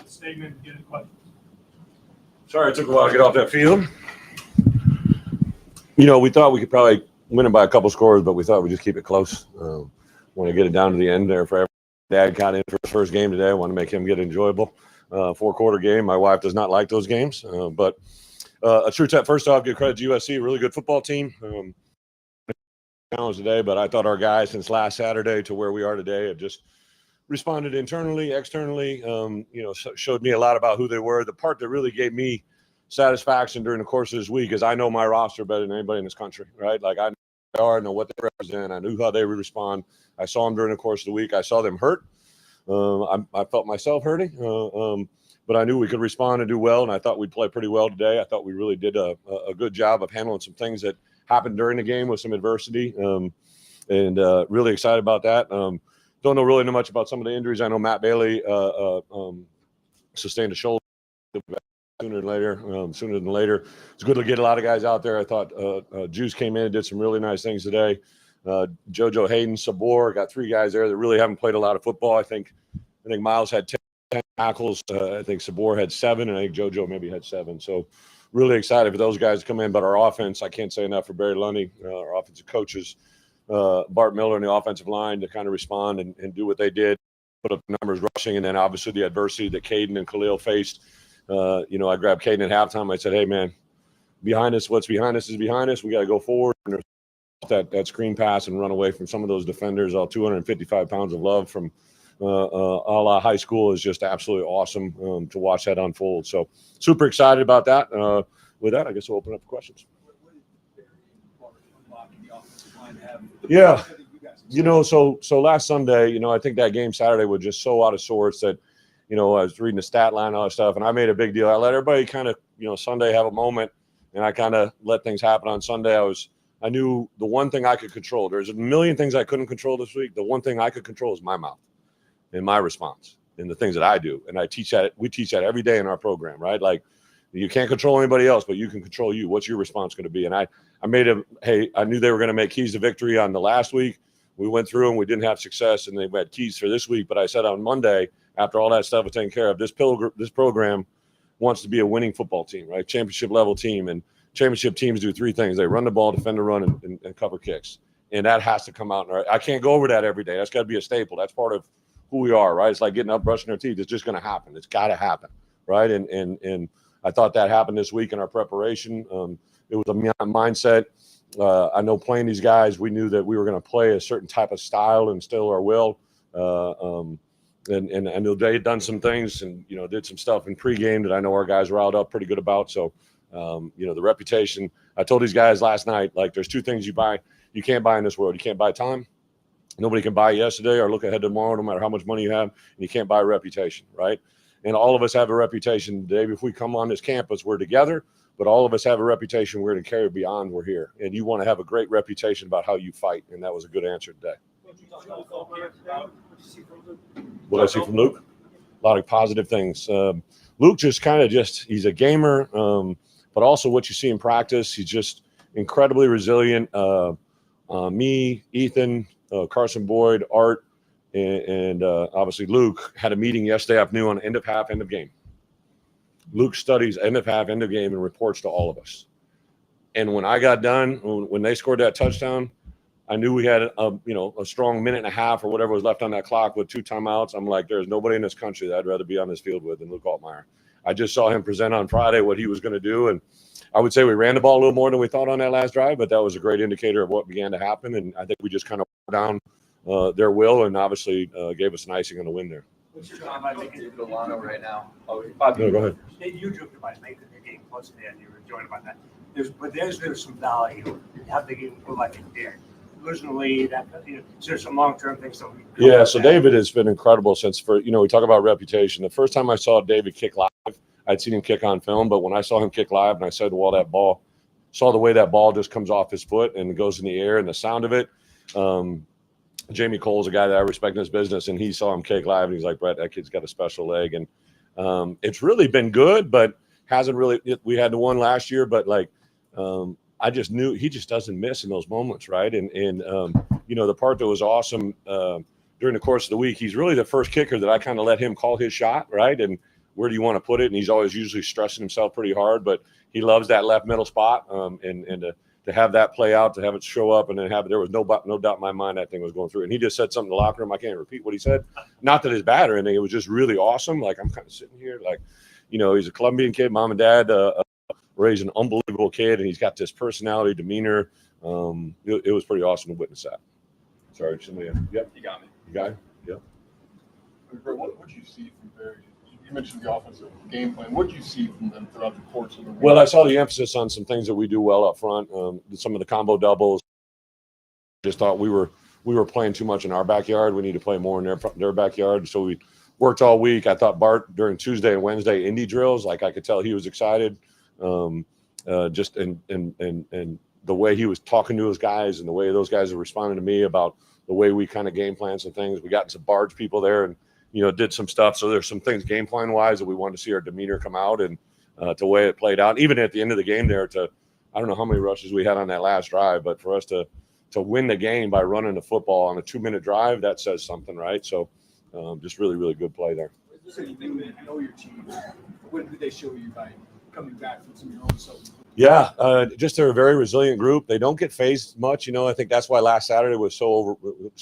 Statement, get a question. Sorry, it took a while to get off that field. You know, we thought we could probably win it by a couple scores, but we thought we'd just keep it close. Want to get it down to the end there for everyone. Dad got in for his first game today. I want to make him get enjoyable. 4-quarter game. My wife does not like those games, but a true test. First off, give credit to USC, really good football team. Challenge today, but I thought our guys since last Saturday to where we are today have just responded internally, externally. Showed me a lot about who they were. The part that really gave me satisfaction during the course of this week is I know my roster better than anybody in this country, right? Like I know who they are, I know what they represent. I knew how they would respond. I saw them during the course of the week. I saw them hurt. I felt myself hurting, but I knew we could respond and do well, and I thought we'd play pretty well today. I thought we really did a good job of handling some things that happened during the game with some adversity, and really excited about that. Don't know really much about some of the injuries. I know Matt Bailey sustained a shoulder sooner than later. It's good to get a lot of guys out there. I thought Juice came in and did some really nice things today. JoJo Hayden, Sabor, got 3 guys there that really haven't played a lot of football. I think Miles had 10 tackles. I think Sabor had 7, and I think JoJo maybe had 7. So really excited for those guys to come in. But our offense, I can't say enough for Barry Lundy, our offensive coaches, Bart Miller and the offensive line to kind of respond and do what they did, put up numbers rushing, and then obviously the adversity that Caden and Khalil faced. I grabbed Caden at halftime. I said, hey, man, behind us, what's behind us is behind us. We got to go forward. And that screen pass and run away from some of those defenders. All 255 pounds of love from a la high school is just absolutely awesome to watch that unfold. So super excited about that. With that, I guess we'll open up for questions. Yeah. So last Sunday, I think that game Saturday was just so out of sorts that, I was reading the stat line and all that stuff, and I made a big deal. I let everybody kind of, Sunday have a moment, and I kind of let things happen on Sunday. I knew the one thing I could control. There's a million things I couldn't control this week. The one thing I could control is my mouth and my response and the things that I do. And we teach that every day in our program, right? Like you can't control anybody else, but you can control you. What's your response going to be? And I knew they were going to make keys to victory on the last week. We went through and we didn't have success, and they had keys for this week. But I said on Monday, after all that stuff was taken care of, this program wants to be a winning football team, right? Championship level team. And championship teams do 3 things. They run the ball, defend the run, and cover kicks. And that has to come out. I can't go over that every day. That's got to be a staple. That's part of who we are, right? It's like getting up, brushing our teeth. It's just going to happen. It's got to happen, right? And I thought that happened this week in our preparation. It was a mindset. I know playing these guys, we knew that we were going to play a certain type of style and still our will. And I know they had done some things and, did some stuff in pregame that I know our guys riled up pretty good about. So, the reputation. I told these guys last night, like there's 2 things you can't buy in this world. You can't buy time. Nobody can buy yesterday or look ahead to tomorrow, no matter how much money you have. And you can't buy a reputation, right? And all of us have a reputation today. If we come on this campus, we're together, but all of us have a reputation we're going to carry beyond we're here. And you want to have a great reputation about how you fight. And that was a good answer today. What did I see from Luke? A lot of positive things. Luke he's a gamer, but also what you see in practice, he's just incredibly resilient. Me, Ethan, Carson Boyd, Art, and obviously Luke had a meeting yesterday afternoon on end of half, end of game. Luke studies end of half, end of game, and reports to all of us. And when I got done, when they scored that touchdown, I knew we had a strong minute and a half or whatever was left on that clock with 2 timeouts. I'm like, there's nobody in this country that I'd rather be on this field with than Luke Altmaier. I just saw him present on Friday what he was going to do, and I would say we ran the ball a little more than we thought on that last drive, but that was a great indicator of what began to happen, and I think we just kind of down their will and obviously gave us an icing on the win there. What's your time by making it Delano right now? No, go ahead. You joked about making the game close to the end. You were enjoying about that. There's some value in how the game go like it did. Losing the lead, is there some long-term things that we so David has been incredible since we talk about reputation. The first time I saw David kick live, I'd seen him kick on film, but when I saw him kick live and I said, well, saw the way that ball just comes off his foot and goes in the air and the sound of it. Jamie Cole's a guy that I respect in this business, and he saw him kick live and he's like, Bret, that kid's got a special leg. And it's really been good, but hasn't really, we had the one last year, but I just knew he just doesn't miss in those moments, right? And you know, the part that was awesome during the course of the week, he's really the first kicker that I kind of let him call his shot, right? And where do you want to put it? And he's always usually stressing himself pretty hard, but he loves that left middle spot. And to have that play out, to have it show up, and then have it, there was no doubt in my mind that thing was going through. And he just said something in the locker room. I can't repeat what he said. Not that it's bad or anything. It was just really awesome. Like, I'm kind of sitting here, like, you know, he's a Colombian kid. Mom and dad raised an unbelievable kid, and he's got this personality, demeanor. It was pretty awesome to witness that. Sorry, somebody. Yep. You got me. You got it? Yep. What did you see from Barry? You mentioned the offensive game plan. What did you see from them throughout the course of the week? Well, I saw the emphasis on some things that we do well up front. Some of the combo doubles. Just thought we were playing too much in our backyard. We need to play more in their backyard. So we worked all week. I thought Bart during Tuesday and Wednesday Indy drills, like I could tell he was excited. Just and the way he was talking to his guys and the way those guys are responding to me about the way we kind of game plan some things. We got some barge people there and, you know, did some stuff. So there's some things game plan wise that we wanted to see our demeanor come out and the way it played out. Even at the end of the game there, I don't know how many rushes we had on that last drive, but for us to win the game by running the football on a 2-minute drive, that says something, right? So just really, really good play there. Is there anything that you know your team? What did they show you by coming back from some of your own self? Yeah, just they're a very resilient group. They don't get phased much, you know. I think that's why last Saturday was it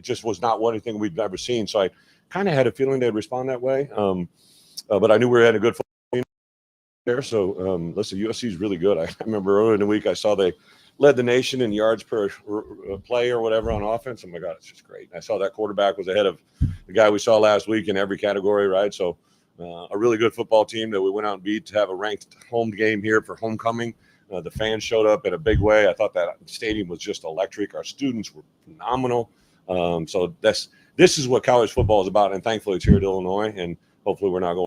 just was not anything we'd ever seen. So I kind of had a feeling they'd respond that way. But I knew we had a good football team there. So listen, USC is really good. I remember earlier in the week I saw they led the nation in yards per play or whatever on offense. Oh my God, it's just great. I saw that quarterback was ahead of the guy we saw last week in every category, right? So. A really good football team that we went out and beat to have a ranked home game here for homecoming. The fans showed up in a big way. I thought that stadium was just electric. Our students were phenomenal. So this is what college football is about, and thankfully it's here at Illinois, and hopefully we're not going.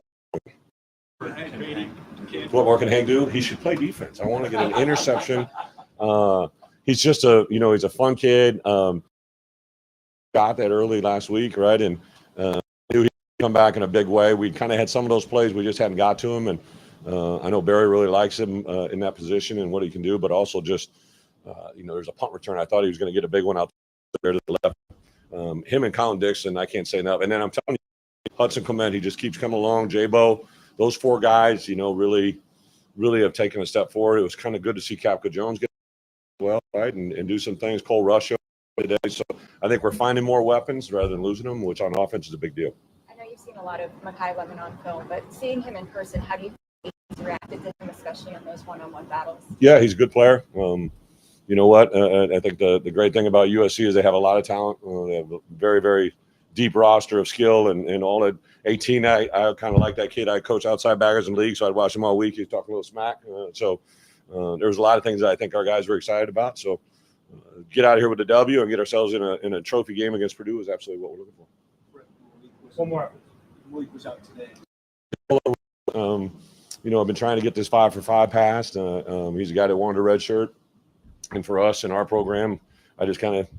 What more can Hank do? He should play defense. I want to get an interception. He's just he's a fun kid. Got that early last week, right? And knew he'd come back in a big way. We kind of had some of those plays. We just hadn't got to him. And I know Barry really likes him in that position and what he can do, but also just, there's a punt return. I thought he was going to get a big one out there to the left. Him and Colin Dixon, I can't say enough. And then I'm telling you, Hudson Clement, he just keeps coming along. J-Bo, those four guys, really, really have taken a step forward. It was kind of good to see Capco Jones get well, right, and do some things. Cole Rush today. So I think we're finding more weapons rather than losing them, which on offense is a big deal. I know you've seen a lot of Mekhi Lemon on film, but seeing him in person, how do you think he's reacted to him, especially in those one-on-one battles? Yeah, he's a good player. You know what? I think the great thing about USC is they have a lot of talent. They have a very, very deep roster of skill and all at 18. I kind of like that kid. I coach outside backers in the league, so I'd watch him all week. He's talking a little smack. So there was a lot of things that I think our guys were excited about. So get out of here with the W and get ourselves in a trophy game against Purdue is absolutely what we're looking for. One more. Malik was out today. I've been trying to get this 5-for-5 passed. He's a guy that wanted a red shirt. And for us in our program, I just kind of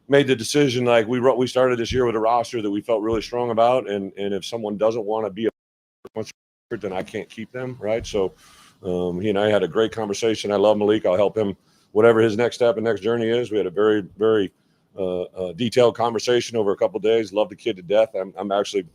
made the decision, like we started this year with a roster that we felt really strong about. And if someone doesn't want to be a then I can't keep them, right? So he and I had a great conversation. I love Malik. I'll help him whatever his next step and next journey is. We had a very, very detailed conversation over a couple of days. Love the kid to death. I'm actually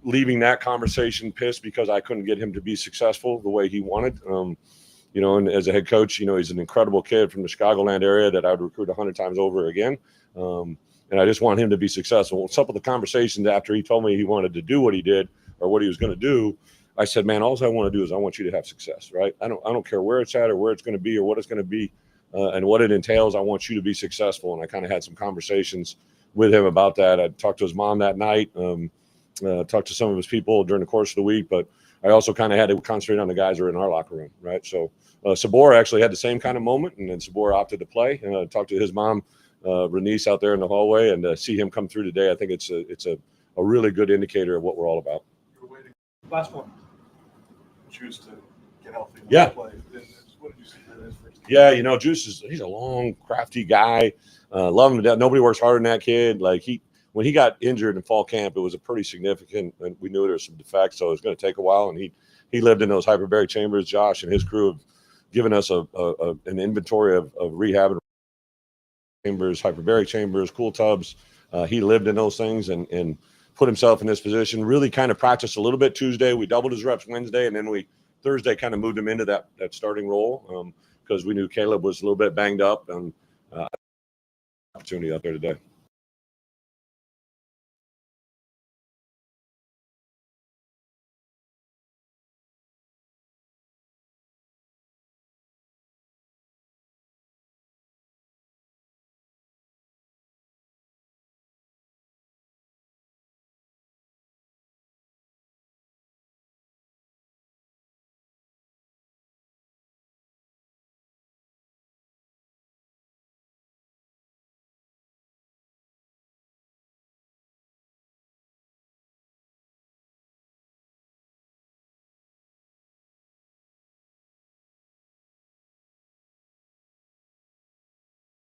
leaving that conversation pissed because I couldn't get him to be successful the way he wanted. And as a head coach, he's an incredible kid from the Chicagoland area that I would recruit 100 times over again. And I just want him to be successful. What's up with the conversations after he told me he wanted to do what he did or what he was going to do? I said, man, all I want to do is I want you to have success, right? I don't care where it's at or where it's going to be or what it's going to be and what it entails. I want you to be successful. And I kind of had some conversations with him about that. I talked to his mom that night, talked to some of his people during the course of the week, but I also kind of had to concentrate on the guys who are in our locker room, right? So Sabor actually had the same kind of moment, and then Sabor opted to play. And talked to his mom, Renice, out there in the hallway, and see him come through today. I think it's a really good indicator of what we're all about. Last one. Choose to get healthy. Yeah. Play. What did you see for this first? Yeah, Juice he's a long, crafty guy. Love him to death. Nobody works harder than that kid. Like when he got injured in fall camp, it was a pretty significant, and we knew there was some defects, so it was going to take a while. And he lived in those hyperbaric chambers. Josh and his crew have given us an inventory of rehab chambers, hyperbaric chambers, cool tubs. He lived in those things and put himself in this position. Really kind of practiced a little bit Tuesday. We doubled his reps Wednesday, and then we Thursday kind of moved him into that starting role because we knew Caleb was a little bit banged up and opportunity out there today.